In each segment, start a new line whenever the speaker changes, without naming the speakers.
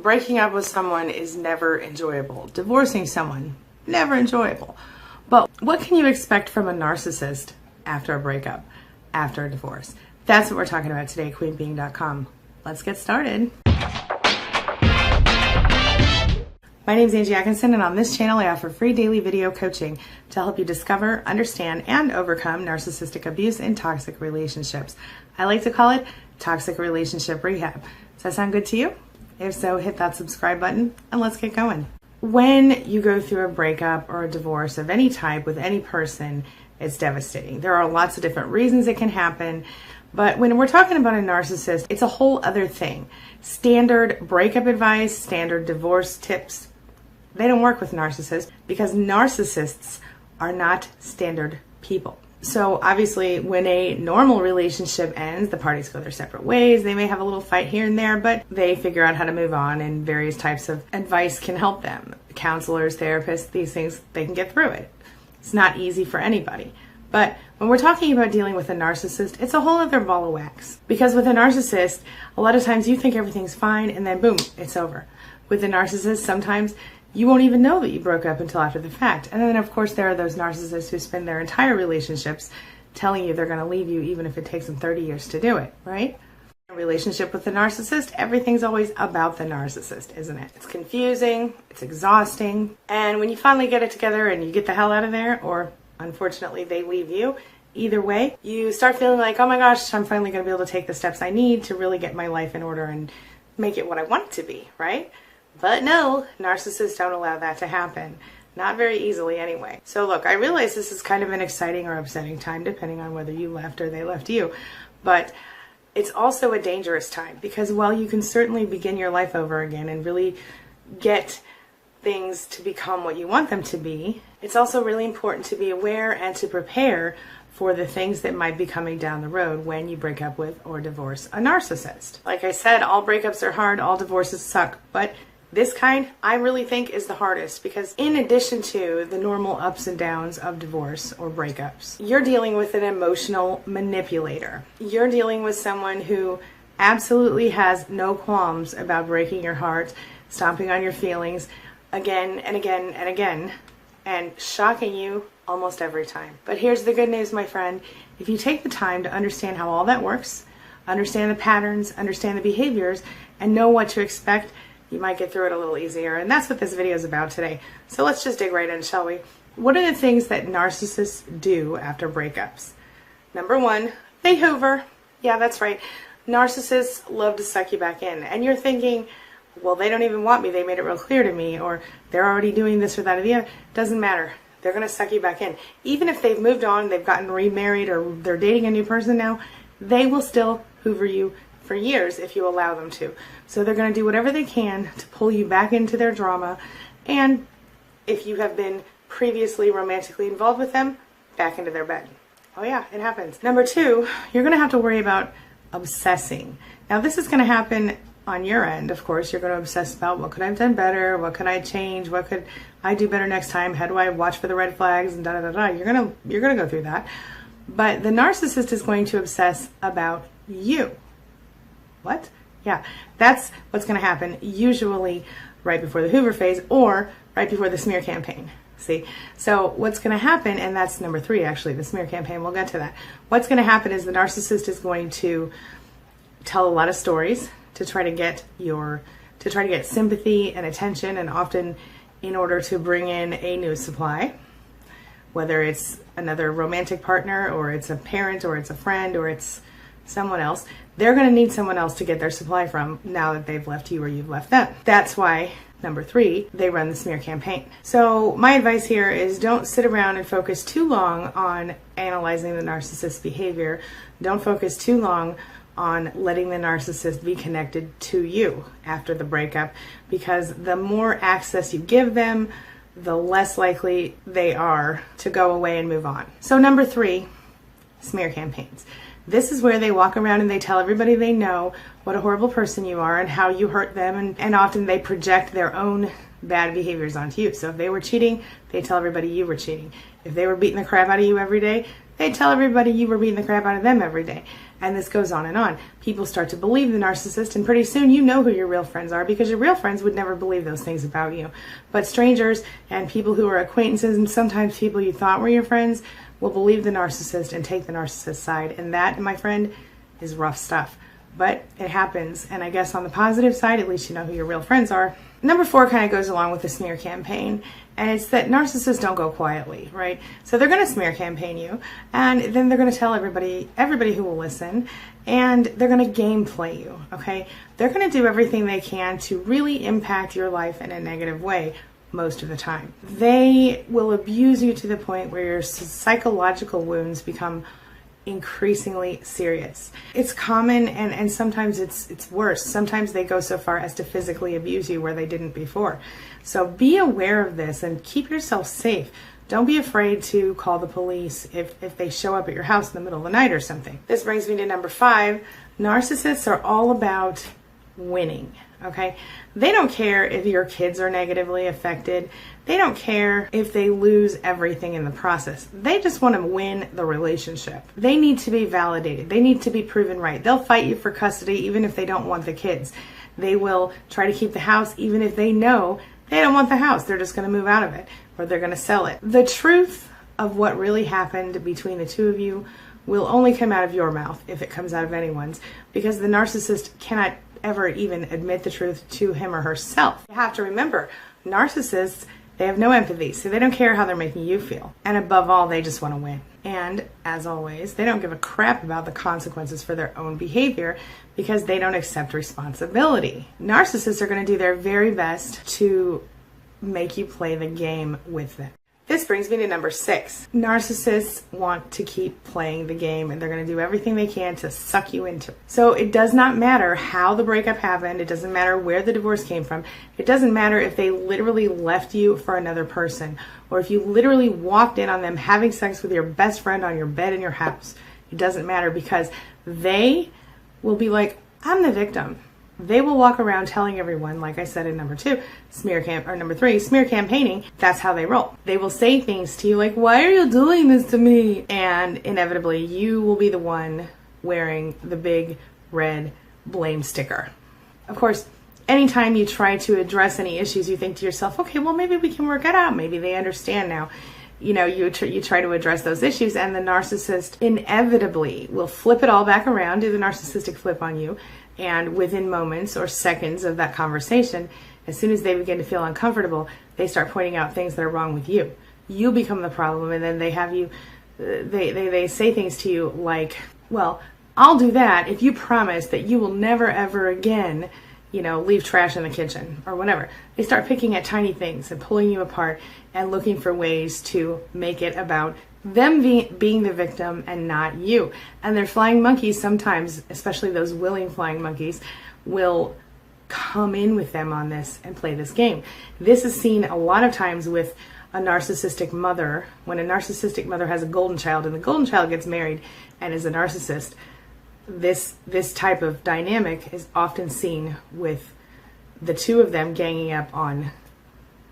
Breaking up with someone is never enjoyable. Divorcing someone, never enjoyable. But what can you expect from a narcissist after a breakup, after a divorce? That's what we're talking about today, queenbeing.com. Let's get started. My name is Angie Atkinson, and on this channel I offer free daily video coaching to help you discover, understand, and overcome narcissistic abuse in toxic relationships. I like to call it toxic relationship rehab. Does that sound good to you? If so, hit that subscribe button and let's get going. When you go through a breakup or a divorce of any type with any person, it's devastating. There are lots of different reasons it can happen, but when we're talking about a narcissist, it's a whole other thing. Standard breakup advice, standard divorce tips, they don't work with narcissists because narcissists are not standard people. So obviously when a normal relationship ends, the parties go their separate ways. They may have a little fight here and there, but they figure out how to move on, and various types of advice can help them. Counselors, therapists, these things, they can get through it. It's not easy for anybody. But when we're talking about dealing with a narcissist, it's a whole other ball of wax. Because with a narcissist, a lot of times you think everything's fine and then boom, it's over. With a narcissist, sometimes you won't even know that you broke up until after the fact. And then, of course, there are those narcissists who spend their entire relationships telling you they're going to leave you even if it takes them 30 years to do it, right? A relationship with the narcissist, everything's always about the narcissist, isn't it? It's confusing, it's exhausting, and when you finally get it together and you get the hell out of there, or unfortunately they leave you, either way, you start feeling like, oh my gosh, I'm finally going to be able to take the steps I need to really get my life in order and make it what I want it to be, right? But no, narcissists don't allow that to happen. Not very easily anyway. So look, I realize this is kind of an exciting or upsetting time depending on whether you left or they left you. But it's also a dangerous time because while you can certainly begin your life over again and really get things to become what you want them to be, it's also really important to be aware and to prepare for the things that might be coming down the road when you break up with or divorce a narcissist. Like I said, all breakups are hard, all divorces suck, but this kind, I really think, is the hardest because in addition to the normal ups and downs of divorce or breakups, you're dealing with an emotional manipulator. You're dealing with someone who absolutely has no qualms about breaking your heart, stomping on your feelings again and again and again, and shocking you almost every time. But here's the good news, my friend. If you take the time to understand how all that works, understand the patterns, understand the behaviors, and know what to expect, you might get through it a little easier. And that's what this video is about today. So let's just dig right in, shall we? What are the things that narcissists do after breakups? Number one, they hoover. Yeah, that's right. Narcissists love to suck you back in. And you're thinking, well, they don't even want me. They made it real clear to me. Or they're already doing this or that or the other. Doesn't matter. They're going to suck you back in. Even if they've moved on, they've gotten remarried, or they're dating a new person now, they will still hoover you for years if you allow them to. So they're going to do whatever they can to pull you back into their drama, and if you have been previously romantically involved with them, back into their bed. Oh yeah, it happens. Number two, you're going to have to worry about obsessing. Now this is going to happen on your end, of course. You're going to obsess about what could I have done better, what could I change, what could I do better next time, how do I watch for the red flags, and da da da da. You're going to go through that. But the narcissist is going to obsess about you. What? Yeah, that's what's going to happen usually right before the hoover phase or right before the smear campaign. See? So what's going to happen, and that's number three actually, the smear campaign, we'll get to that. What's going to happen is the narcissist is going to tell a lot of stories to try to get sympathy and attention, and often in order to bring in a new supply, whether it's another romantic partner or it's a parent or it's a friend or it's someone else. They're going to need someone else to get their supply from now that they've left you or you've left them. That's why, number three, they run the smear campaign. So my advice here is don't sit around and focus too long on analyzing the narcissist's behavior. Don't focus too long on letting the narcissist be connected to you after the breakup, because the more access you give them, the less likely they are to go away and move on. So number three, smear campaigns. This is where they walk around and they tell everybody they know what a horrible person you are and how you hurt them, and often they project their own bad behaviors onto you. So if they were cheating, they tell everybody you were cheating. If they were beating the crap out of you every day, they tell everybody you were beating the crap out of them every day. And this goes on and on. People start to believe the narcissist, and pretty soon you know who your real friends are, because your real friends would never believe those things about you. But strangers and people who are acquaintances, and sometimes people you thought were your friends, will believe the narcissist and take the narcissist side. And that, my friend, is rough stuff. But it happens, and I guess on the positive side, at least you know who your real friends are. Number 4 kind of goes along with the smear campaign, and it's that narcissists don't go quietly, right? So they're going to smear campaign you, and then they're going to tell everybody who will listen, and they're going to gameplay you, okay? They're going to do everything they can to really impact your life in a negative way most of the time. They will abuse you to the point where your psychological wounds become increasingly serious. It's common, and sometimes it's worse. Sometimes they go so far as to physically abuse you where they didn't before. So be aware of this and keep yourself safe. Don't be afraid to call the police if they show up at your house in the middle of the night or something. This brings me to number 5. Narcissists are all about winning, okay? They don't care if your kids are negatively affected. They don't care if they lose everything in the process. They just want to win the relationship. They need to be validated. They need to be proven right. They'll fight you for custody even if they don't want the kids. They will try to keep the house even if they know they don't want the house. They're just going to move out of it, or they're going to sell it. The truth of what really happened between the two of you will only come out of your mouth, if it comes out of anyone's, because the narcissist cannot ever even admit the truth to him or herself. You have to remember, narcissists, they have no empathy, so they don't care how they're making you feel. And above all, they just want to win. And as always, they don't give a crap about the consequences for their own behavior because they don't accept responsibility. Narcissists are going to do their very best to make you play the game with them. This brings me to number 6. Narcissists want to keep playing the game, and they're going to do everything they can to suck you into it. So it does not matter how the breakup happened. It doesn't matter where the divorce came from. It doesn't matter if they literally left you for another person, or if you literally walked in on them having sex with your best friend on your bed in your house. It doesn't matter, because they will be like, I'm the victim. They will walk around telling everyone, like I said in number 3, smear campaigning. That's how they roll. They will say things to you like, why are you doing this to me? And inevitably, you will be the one wearing the big red blame sticker. Of course, anytime you try to address any issues, you think to yourself, okay, well, maybe we can work it out. Maybe they understand now. You know, you try to address those issues, and the narcissist inevitably will flip it all back around, do the narcissistic flip on you. And within moments or seconds of that conversation, as soon as they begin to feel uncomfortable, they start pointing out things that are wrong with you. You become the problem, and then they have you, they say things to you like, well, I'll do that if you promise that you will never ever again, you know, leave trash in the kitchen or whatever. They start picking at tiny things and pulling you apart and looking for ways to make it about them being the victim and not you. And their flying monkeys sometimes, especially those willing flying monkeys, will come in with them on this and play this game. This is seen a lot of times with a narcissistic mother. When a narcissistic mother has a golden child and the golden child gets married and is a narcissist, this type of dynamic is often seen with the two of them ganging up on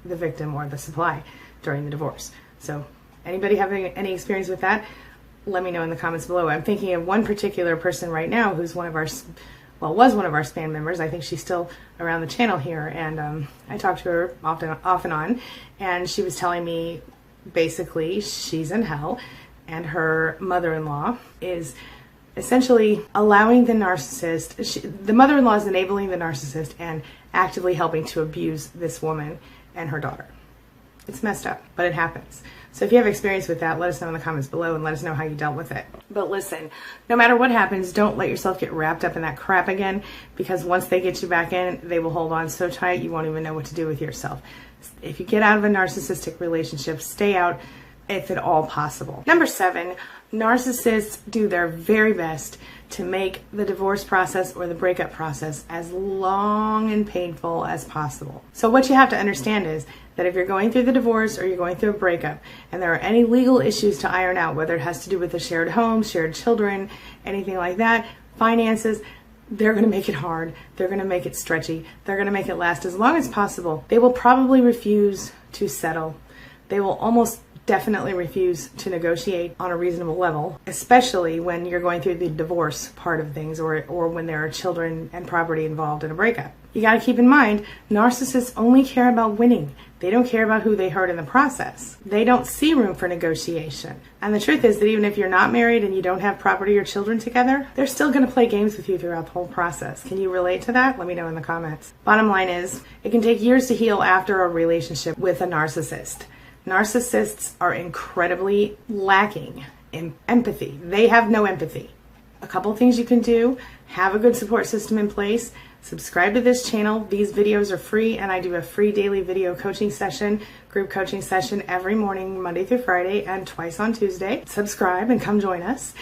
the victim or the supply during the divorce. So anybody having any experience with that, let me know in the comments below. I'm thinking of one particular person right now who's one of our, well, was one of our SPAN members. I think she's still around the channel here, and I talked to her off and on, and she was telling me basically she's in hell, and her mother-in-law is essentially allowing the narcissist, the mother-in-law is enabling the narcissist and actively helping to abuse this woman and her daughter. It's messed up, but it happens. So if you have experience with that, let us know in the comments below and let us know how you dealt with it. But listen, no matter what happens, don't let yourself get wrapped up in that crap again, because once they get you back in, they will hold on so tight you won't even know what to do with yourself. If you get out of a narcissistic relationship, stay out if at all possible. Number 7, narcissists do their very best to make the divorce process or the breakup process as long and painful as possible. So what you have to understand is that if you're going through the divorce or you're going through a breakup and there are any legal issues to iron out, whether it has to do with a shared home, shared children, anything like that, finances, they're going to make it hard. They're going to make it stretchy. They're going to make it last as long as possible. They will probably refuse to settle. They will almost definitely refuse to negotiate on a reasonable level, especially when you're going through the divorce part of things or when there are children and property involved in a breakup. You got to keep in mind, narcissists only care about winning. They don't care about who they hurt in the process. They don't see room for negotiation. And the truth is that even if you're not married and you don't have property or children together, they're still going to play games with you throughout the whole process. Can you relate to that? Let me know in the comments. Bottom line is, it can take years to heal after a relationship with a narcissist. Narcissists are incredibly lacking in empathy. They have no empathy. A couple things you can do: have a good support system in place, subscribe to this channel. These videos are free, and I do a free daily video coaching session, group coaching session every morning, Monday through Friday, and twice on Tuesday. Subscribe and come join us.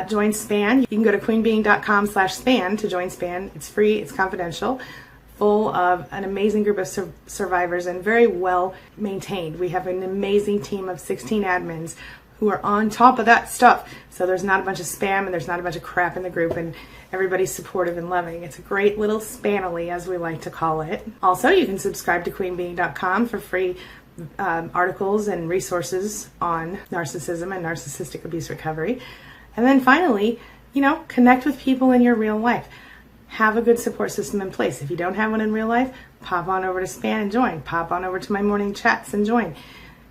Join SPAN. You can go to queenbeing.com/SPAN to join SPAN. It's free, it's confidential, full of an amazing group of survivors and very well maintained. We have an amazing team of 16 admins who are on top of that stuff. So there's not a bunch of spam and there's not a bunch of crap in the group, and everybody's supportive and loving. It's a great little spanily, as we like to call it. Also, you can subscribe to queenbeing.com for free articles and resources on narcissism and narcissistic abuse recovery. And then finally, connect with people in your real life. Have a good support system in place. If you don't have one in real life, pop on over to SPAN and join. Pop on over to my morning chats and join.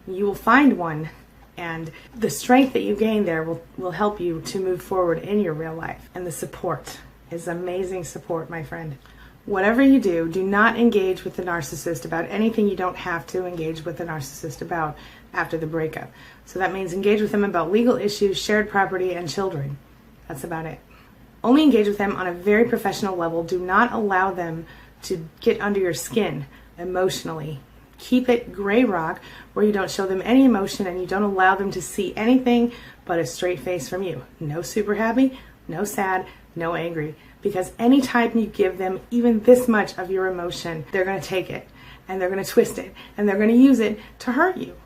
You will find one. And the strength that you gain there will help you to move forward in your real life. And the support is amazing support, my friend. Whatever you do, do not engage with the narcissist about anything you don't have to engage with the narcissist about after the breakup. So that means engage with them about legal issues, shared property, and children. That's about it. Only engage with them on a very professional level. Do not allow them to get under your skin emotionally. Keep it gray rock, where you don't show them any emotion and you don't allow them to see anything but a straight face from you. No super happy, no sad, no angry. Because anytime you give them even this much of your emotion, they're going to take it and they're going to twist it and they're going to use it to hurt you.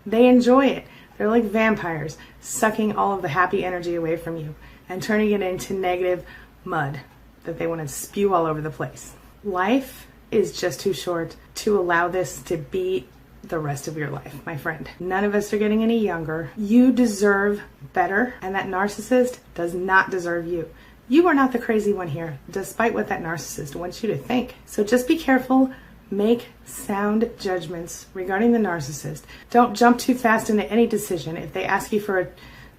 They enjoy it. They're like vampires, sucking all of the happy energy away from you and turning it into negative mud that they want to spew all over the place. Life is just too short to allow this to be the rest of your life, my friend. None of us are getting any younger. You deserve better, and that narcissist does not deserve you. You are not the crazy one here, despite what that narcissist wants you to think. So just be careful. Make sound judgments regarding the narcissist. Don't jump too fast into any decision. If they ask you for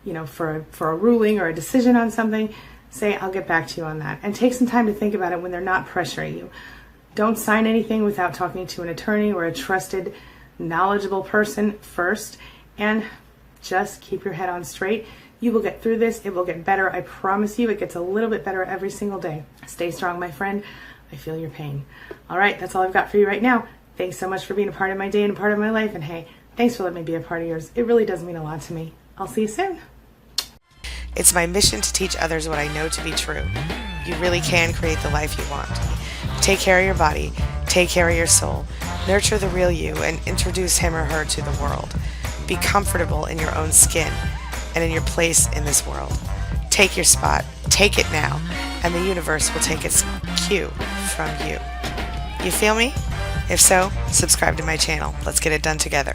a ruling or a decision on something, say, I'll get back to you on that. And take some time to think about it when they're not pressuring you. Don't sign anything without talking to an attorney or a trusted, knowledgeable person first, and just keep your head on straight. You will get through this. It will get better. I promise you, it gets a little bit better every single day. Stay strong, my friend. I feel your pain. All right, that's all I've got for you right now. Thanks so much for being a part of my day and a part of my life. And hey, thanks for letting me be a part of yours. It really does mean a lot to me. I'll see you soon. It's my mission to teach others what I know to be true. You really can create the life you want. Take care of your body, take care of your soul, nurture the real you, and introduce him or her to the world. Be comfortable in your own skin and in your place in this world. Take your spot, take it now, and the universe will take its cue from you. You feel me? If so, subscribe to my channel. Let's get it done together.